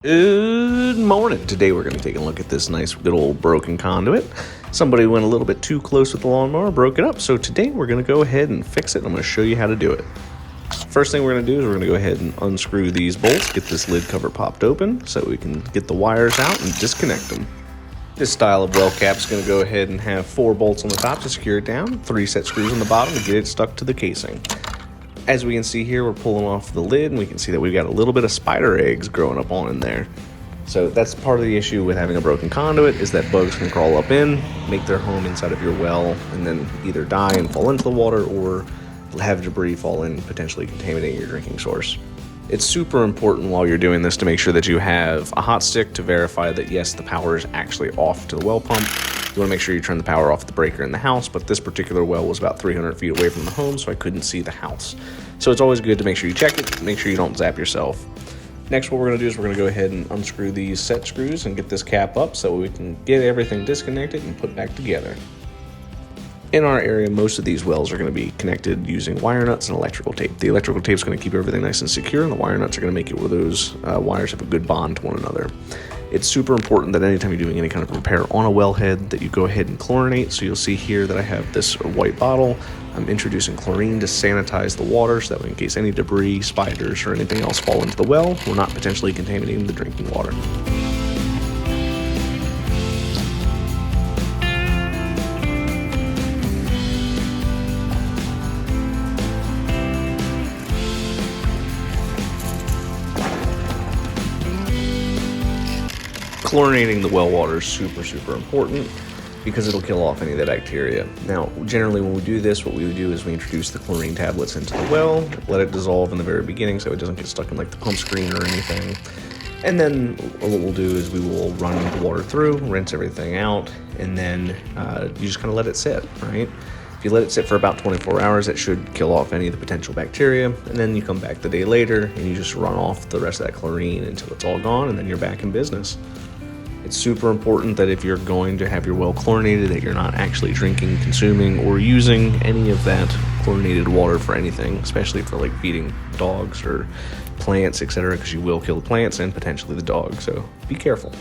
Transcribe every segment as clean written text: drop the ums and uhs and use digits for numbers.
Good morning. Today we're going to take a look at this nice good old broken conduit. Somebody went a little bit too close with the lawnmower, broke it up. So today we're going to go ahead and fix it. I'm going to show you how to do it. First thing we're going to do is we're going to go ahead and unscrew these bolts, get this lid cover popped open so we can get the wires out and disconnect them. This style of well cap is going to go ahead and have 4 bolts on the top to secure it down, 3 set screws on the bottom to get it stuck to the casing. As we can see here, we're pulling off the lid and we can see that we've got a little bit of spider eggs growing up on in there. So that's part of the issue with having a broken conduit, is that bugs can crawl up in, make their home inside of your well, and then either die and fall into the water or have debris fall in, potentially contaminating your drinking source. It's super important while you're doing this to make sure that you have a hot stick to verify that yes, the power is actually off to the well pump. You want to make sure you turn the power off the breaker in the house, but this particular well was about 300 feet away from the home, so I couldn't see the house. So it's always good to make sure you check it, make sure you don't zap yourself. Next, what we're going to do is we're going to go ahead and unscrew these set screws and get this cap up so we can get everything disconnected and put back together. In our area, most of these wells are going to be connected using wire nuts and electrical tape. The electrical tape is going to keep everything nice and secure, and the wire nuts are going to make it where those wires have a good bond to one another. It's super important that anytime you're doing any kind of repair on a wellhead that you go ahead and chlorinate. So you'll see here that I have this white bottle. I'm introducing chlorine to sanitize the water so that in case any debris, spiders, or anything else fall into the well, we're not potentially contaminating the drinking water. Chlorinating the well water is super important because it'll kill off any of the bacteria. Now, generally when we do this, what we would do is we introduce the chlorine tablets into the well, let it dissolve in the very beginning so it doesn't get stuck in like the pump screen or anything. And then what we'll do is we will run the water through, rinse everything out, and then you just kind of let it sit, right? If you let it sit for about 24 hours, it should kill off any of the potential bacteria. And then you come back the day later and you just run off the rest of that chlorine until it's all gone, and then you're back in business. It's super important that if you're going to have your well chlorinated, that you're not actually drinking, consuming, or using any of that chlorinated water for anything, especially for like feeding dogs or plants, etc., because you will kill the plants and potentially the dog, so be careful.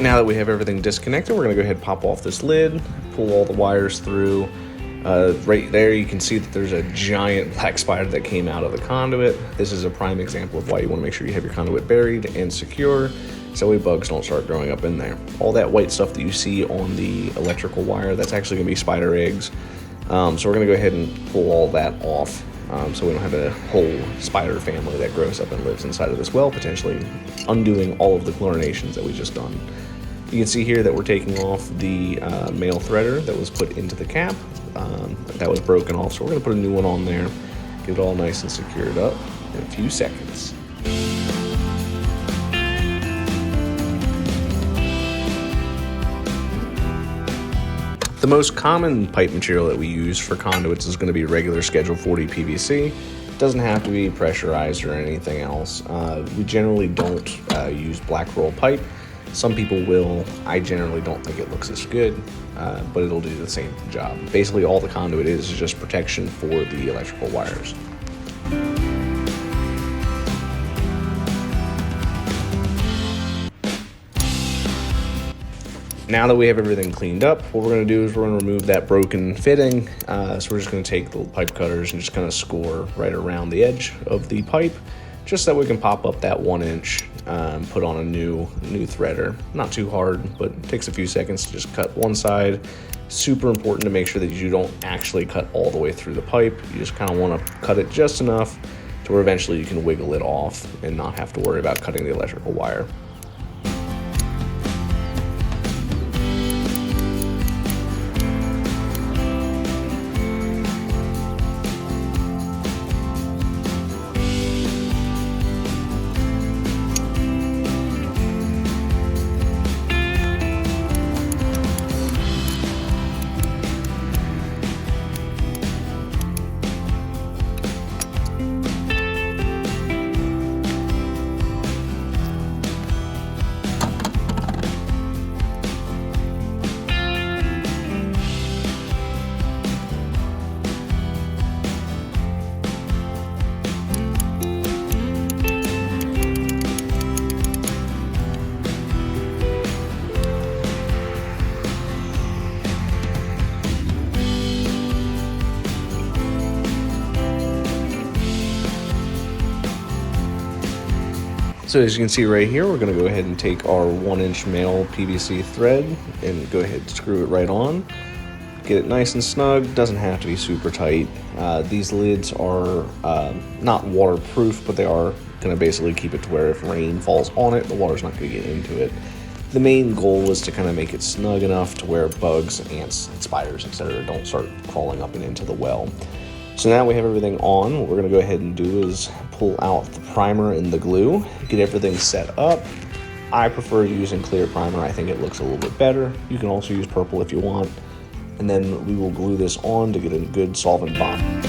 Now that we have everything disconnected, we're going to go ahead and pop off this lid, pull all the wires through. Right there you can see that there's a giant black spider that came out of the conduit. This is a prime example of why you want to make sure you have your conduit buried and secure so any bugs don't start growing up in there. All that white stuff that you see on the electrical wire, that's actually going to be spider eggs. So we're going to go ahead and pull all that off so we don't have a whole spider family that grows up and lives inside of this well, potentially undoing all of the chlorinations that we just done. You can see here that we're taking off the male threader that was put into the cap. That was broken off, so we're going to put a new one on there, get it all nice and secured up in a few seconds. The most common pipe material that we use for conduits is going to be regular Schedule 40 PVC. It doesn't have to be pressurized or anything else. We generally don't use black roll pipe. Some people will. I generally don't think it looks as good, but it'll do the same job. Basically, all the conduit is just protection for the electrical wires. Now that we have everything cleaned up, what we're going to do is we're going to remove that broken fitting. So we're just going to take the pipe cutters and just kind of score right around the edge of the pipe, just so we can pop up that 1 inch put on a new threader. Not too hard, but it takes a few seconds to just cut one side. Super important to make sure that you don't actually cut all the way through the pipe. You just kind of want to cut it just enough to where eventually you can wiggle it off and not have to worry about cutting the electrical wire. So as you can see right here, we're going to go ahead and take our 1-inch male PVC thread and go ahead and screw it right on. Get it nice and snug. Doesn't have to be super tight. These lids are not waterproof, but they are going to basically keep it to where if rain falls on it, the water's not going to get into it. The main goal was to kind of make it snug enough to where bugs, ants, spiders, etc. don't start crawling up and into the well. So now we have everything on. What we're going to go ahead and do is pull out the primer and the glue, get everything set up. I prefer using clear primer. I think it looks a little bit better. You can also use purple if you want. And then we will glue this on to get a good solvent bond.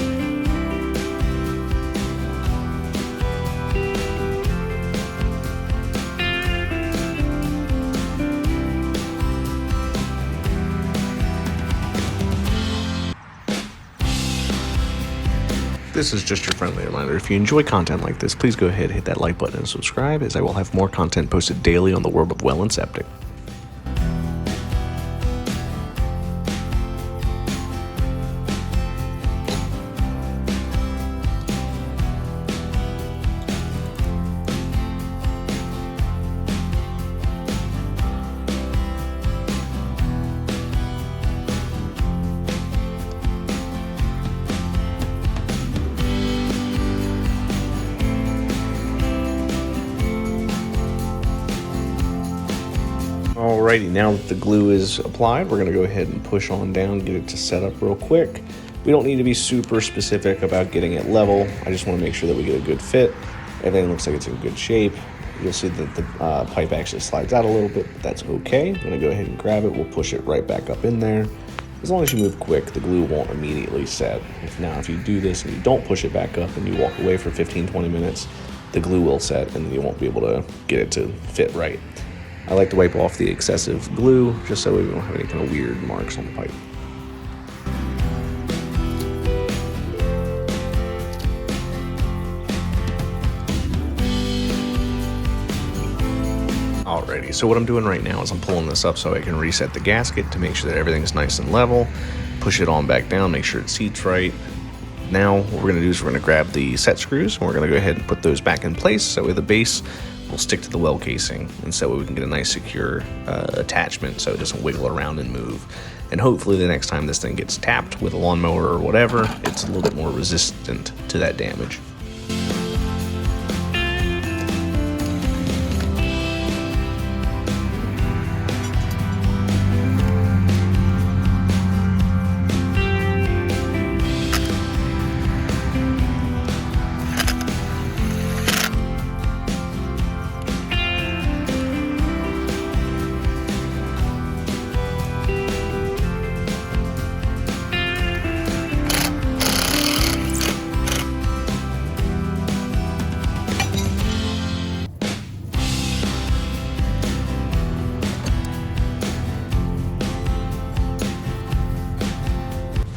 This is just your friendly reminder. If you enjoy content like this, please go ahead, hit that like button and subscribe, as I will have more content posted daily on the world of well and septic. Alrighty, now that the glue is applied, we're going to go ahead and push on down, get it to set up real quick. We don't need to be super specific about getting it level. I just want to make sure that we get a good fit. Everything looks like it's in good shape. You'll see that the pipe actually slides out a little bit, but that's okay. I'm going to go ahead and grab it. We'll push it right back up in there. As long as you move quick, the glue won't immediately set. If you do this and you don't push it back up and you walk away for 15-20 minutes, the glue will set and you won't be able to get it to fit right. I like to wipe off the excessive glue just so we don't have any kind of weird marks on the pipe. Alrighty, so what I'm doing right now is I'm pulling this up so I can reset the gasket to make sure that everything's nice and level. Push it on back down, make sure it seats right. Now what we're going to do is we're going to grab the set screws and we're going to go ahead and put those back in place so the base will stick to the well casing, and so we can get a nice secure attachment so it doesn't wiggle around and move. And hopefully the next time this thing gets tapped with a lawnmower or whatever, it's a little bit more resistant to that damage.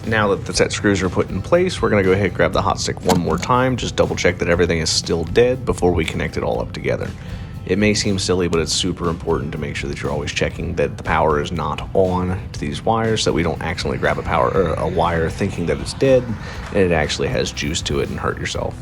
Now that the set screws are put in place, we're going to go ahead and grab the hot stick one more time, just double check that everything is still dead before we connect it all up together. It may seem silly, but it's super important to make sure that you're always checking that the power is not on to these wires, so we don't accidentally grab a wire thinking that it's dead and it actually has juice to it and hurt yourself.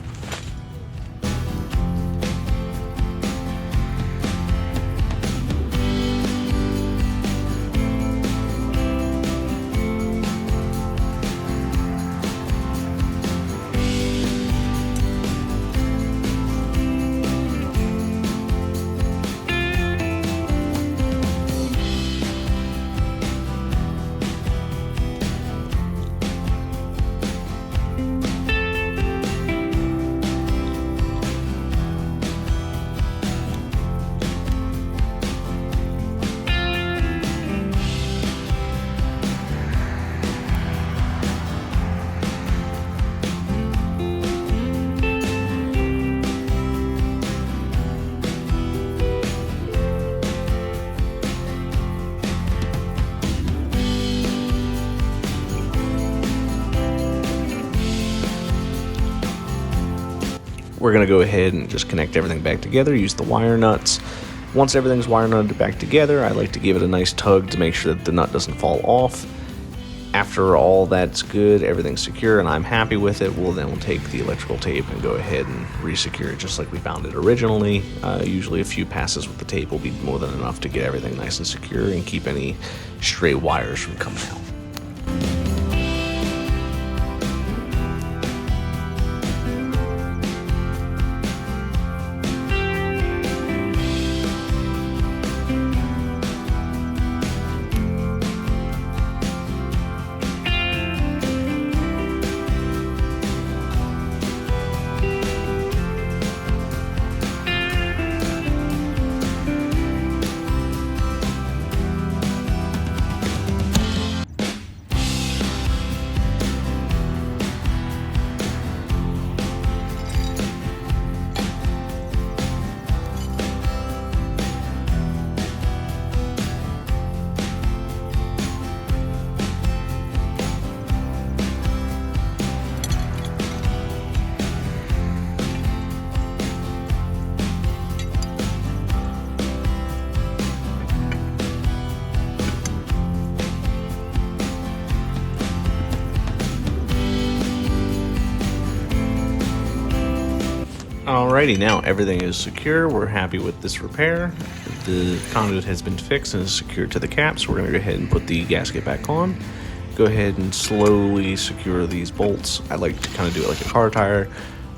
we're going to go ahead and just connect everything back together, use the wire nuts. Once everything's wire nutted back together, I like to give it a nice tug to make sure that the nut doesn't fall off. After all that's good, everything's secure, and I'm happy with it, we'll take the electrical tape and go ahead and re-secure it just like we found it originally. Usually a few passes with the tape will be more than enough to get everything nice and secure and keep any stray wires from coming out. Alrighty, now everything is secure. We're happy with this repair. The conduit has been fixed and is secured to the cap, so we're going to go ahead and put the gasket back on. Go ahead and slowly secure these bolts. I like to kind of do it like a car tire,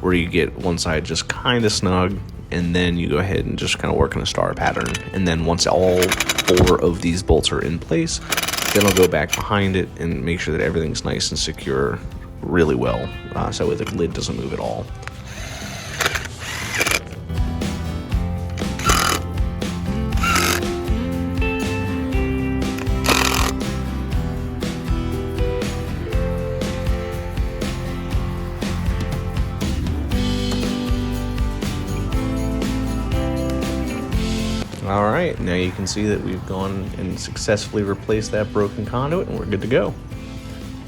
where you get one side just kind of snug, and then you go ahead and just kind of work in a star pattern. And then once all 4 of these bolts are in place, then I'll go back behind it and make sure that everything's nice and secure really well, so the lid doesn't move at all. Alright, now you can see that we've gone and successfully replaced that broken conduit and we're good to go.